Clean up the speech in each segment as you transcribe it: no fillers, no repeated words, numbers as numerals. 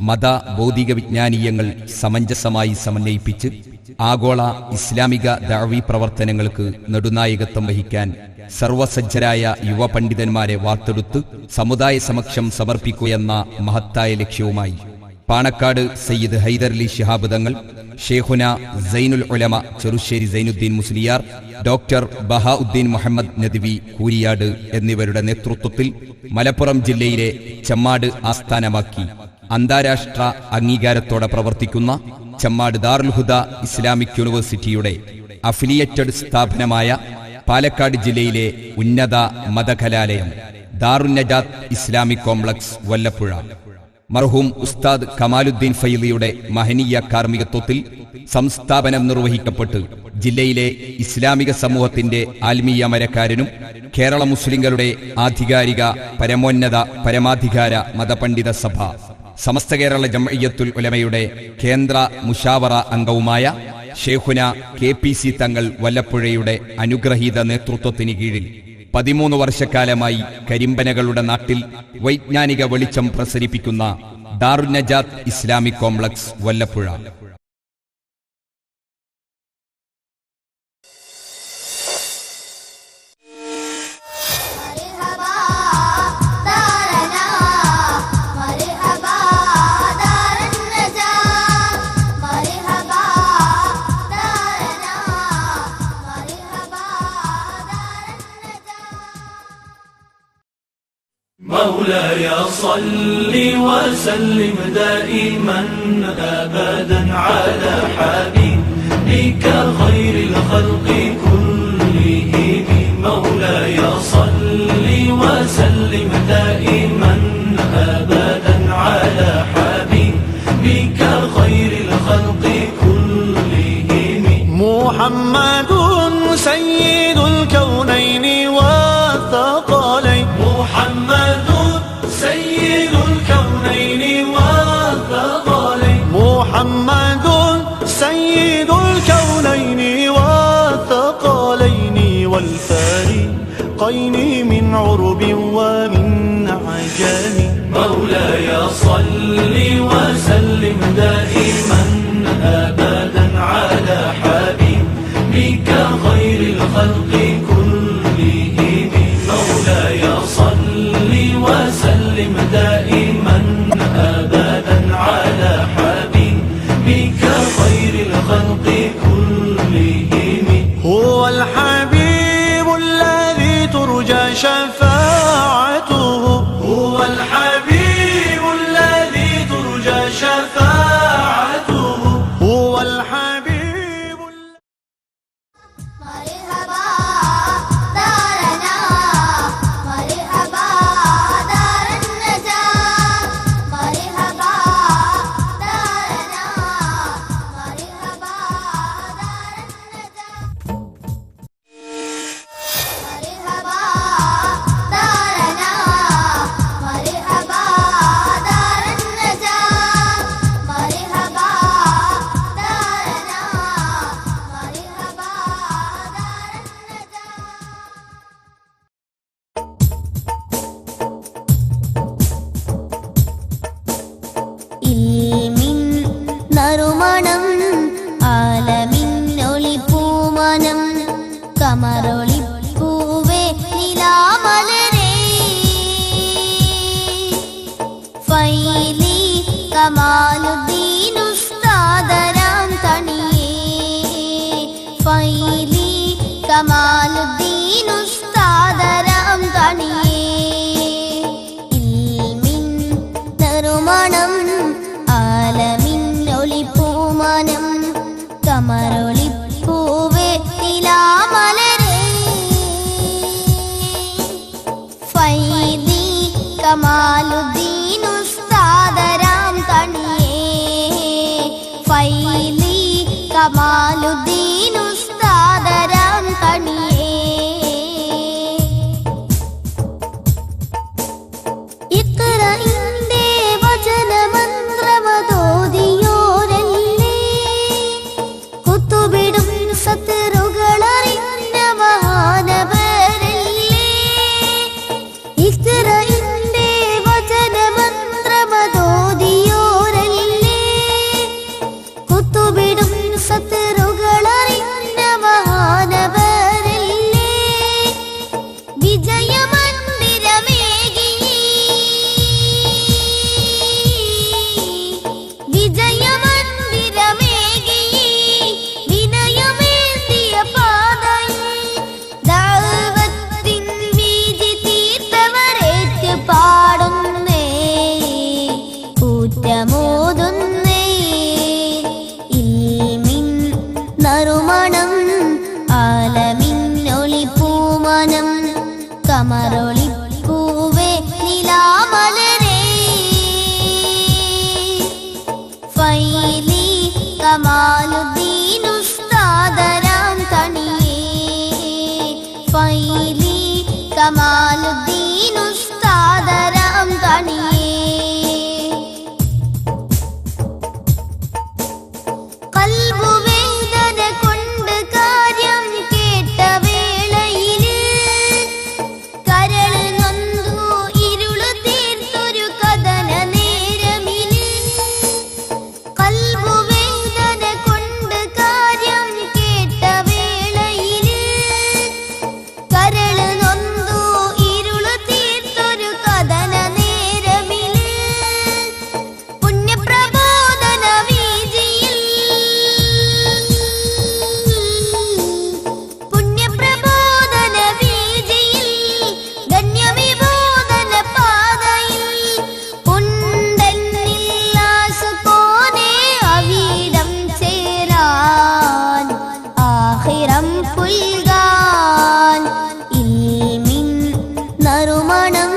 മത ഭൗതിക വിജ്ഞാനീയങ്ങൾ സമഞ്ജസമായി സമന്വയിപ്പിച്ച് ആഗോള ഇസ്ലാമിക ദഅവീ പ്രവർത്തനങ്ങൾക്ക് നെടുനായകത്വം വഹിക്കാൻ സർവസജ്ജരായ യുവ പണ്ഡിതന്മാരെ വാർത്തെടുത്ത് സമുദായ സമക്ഷം സമർപ്പിക്കുകയെന്ന മഹത്തായ ലക്ഷ്യവുമായി പാണക്കാട് സയ്യിദ് ഹൈദരലി ശിഹാബ് തങ്ങൾ, ഷേഖുന സൈനുൽ ഉലമ ചെറുശ്ശേരി സൈനുദ്ദീൻ മുസ്ലിയാർ, ഡോക്ടർ ബഹാഉദ്ദീൻ മുഹമ്മദ് നദ്വി കൂരിയാട് എന്നിവരുടെ നേതൃത്വത്തിൽ മലപ്പുറം ജില്ലയിലെ ചെമ്മാട് ആസ്ഥാനമാക്കി അന്താരാഷ്ട്ര അംഗീകാരത്തോടെ പ്രവർത്തിക്കുന്ന ചെമ്മാട് ദാറുൽ ഹുദ ഇസ്ലാമിക് യൂണിവേഴ്സിറ്റിയുടെ അഫിലിയേറ്റഡ് സ്ഥാപനമായ പാലക്കാട് ജില്ലയിലെ ഉന്നത മതകലാലയം ദാറുൻ നജാത്ത് ഇസ്ലാമിക് കോംപ്ലക്സ് വല്ലപ്പുഴ മർഹൂം ഉസ്താദ് കമാലുദ്ദീൻ ഫൈലിയുടെ മഹനീയ കാർമ്മികത്വത്തിൽ സംസ്ഥാപനം നിർവഹിക്കപ്പെട്ട് ജില്ലയിലെ ഇസ്ലാമിക സമൂഹത്തിന്റെ ആത്മീയ മരക്കാരനും കേരള മുസ്ലിങ്ങളുടെ ആധികാരിക പരമോന്നത പരമാധികാര മതപണ്ഡിത സഭ സമസ്ത കേരള ജംഇയ്യത്തുൽ ഉലമയുടെ കേന്ദ്ര മുഷാവറ അംഗവുമായ ഷേഖുന KPC തങ്ങൾ വല്ലപ്പുഴയുടെ അനുഗ്രഹീത നേതൃത്വത്തിന് കീഴിൽ 13 വർഷക്കാലമായി കരിമ്പനകളുടെ നാട്ടിൽ വൈജ്ഞാനിക വെളിച്ചം പ്രസരിപ്പിക്കുന്ന ദാറുൻ നജാത്ത് ഇസ്ലാമിക് കോംപ്ലക്സ് വല്ലപ്പുഴ. مولاي صل وسلم دائما أبدا على حبيبك خير الخلق كلهم. مولاي صل وسلم دائما أبدا على حبيبك خير الخلق كلهم. محمد سيد الكونين والثقلين. محمد سيد الكونين والثقلين. محمد سيد الكونين والثقلين والفريقين من عرب ومن عجم. مولاي صل وسلم دائما أبدا على حبيبك خير الخلق كلهم. مولاي صل وسلم دائما أبدا على حبيبك خير الخلق كلهم. هو الحبيب الذي ترجى شفاعته. هو الحبيب الذي ترجى شفاعته. هو الحبيب നറുമണം ആലമിന്നൊളിപ്പൂമനം കമറൊളിപ്പൂവേ നിലാമലരേ ഫൈലി കമാലുദ്ദീൻ ഉസ്താദരാം തണിയേ. ഫൈലി കമാലുദ്ദീൻ ഉസ്താദരാം തണിയേ. ഇൽമിൻ നറുമണം ആലമിന്നൊളിപ്പൂമനം കമറൊളിപ്പൂവേ നിലാമലരേ ഫൈലി കമാലുദ്ദീൻ ഉസ്താദരാം തണിയേ. ഫൈലി കമാലുദ്ദീൻ ഉസ്താദരാം തണിയേ. ഇഖ്റഇന്റെ വചനം നിത്യമോതുന്നേ ഇൽമിൻ നറുമണം ആലമിന്നൊളിപ്പൂമനം കമറൊളിപ്പൂവേ നിലാമലരേ ഫൈലി കമാലുദ്ദീൻ ഉസ്താദരാം തണിയേ ഫൈലി കമാലുദ്ദീൻ ഉസ്താദരാം തണിയേ കൽബുവേദന കൊണ്ട് കാര്യം കേട്ട വേളയില് കരള് നൊന്തു ഇരുള് തീർത്തൊരു കഥന നേരമില് കൽബുവേദന കൊണ്ട് കാര്യം കേട്ട വേളയില് കരള് നൊന്തു ഇരുള് തീർത്തൊരു കഥന നേരമില് പുണ്യപ്രബോധന വീതിയിൽ പുണ്യപ്രബോധന വീതിയിൽ ധന്യവിബോധന പാതയിൽ ഉണ്ടെന്നില്ലാസ് കോനെ അവിടം ചേരാൻ ആഖിറം പുൽകാൻ ഇൽമിൻ നറുമണം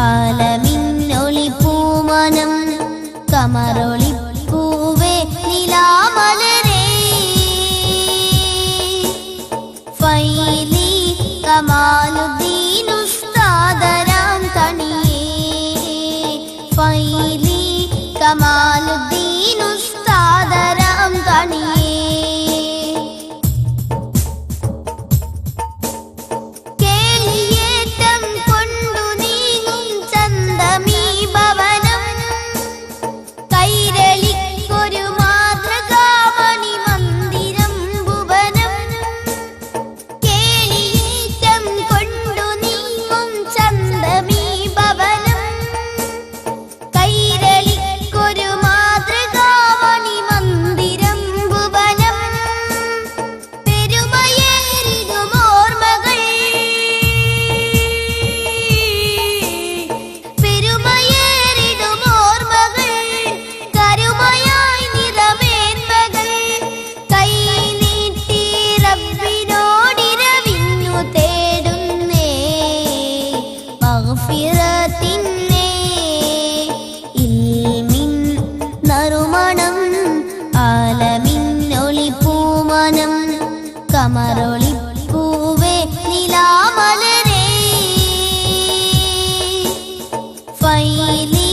ആലമിന്നൊളിപ്പൂമനം കമറൊളിപ്പൂവേ നിലാമലരേ ഫൈലി കമാലുദ്ദീൻ ഉസ്താദരാം തണിയേ ഫൈലി കമാലുദ്ദീൻ ഉസ്താദരാം തണിയേ കേളിയേറ്റം കൊണ്ടു നീങ്ങും ചന്തമീ ഭവനം കൈരളിക്കൊരു മാതൃകാമണി മന്ദിരം ഭുവനം കേളിയേറ്റം കൊണ്ടു നീങ്ങും ചന്തമീ ഭവനം കൈരളിക്കൊരു മാതൃകാമണി മന്ദിരം ഭുവനം പെരുമയേറിടും ഓർമ്മകൾ പെരുമയേറിടും ഓർമ്മകൾ കരുമയായി നിറമേന്മകൾ കൈ നീട്ടി റബ്ബിനോടിരവിന്നു തേടുന്നേ മഗ്ഫിറത്തിന്നേ ഇൽമിൻ നറുമണം ആലമിന്നൊളിപ്പൂമനം കമറൊളിപ്പൂവേ നിലാമലരേ ഫൈലി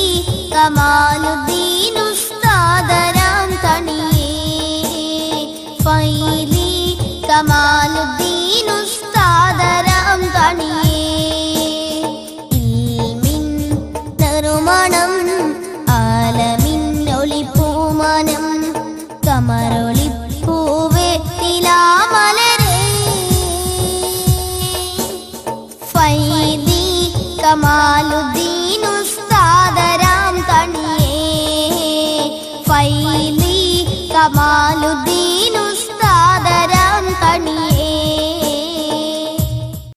കമാലുദ്ദീൻ ഉസ്താദരാം തണിയേ ഫൈലി കമാലുദ്ദീൻ ഉസ്താദരാം തണിയേ ഇൽമിൻ നറുമണം ആലമിന്നൊളിപ്പൂമനം കമറൊളിപ്പൂവേ നിലാമലരേ ഫൈലി കമാലുദ്ദീൻ ഉസ്താദരാം തണിയേ ഫൈലി കമാലുദ്ദീൻ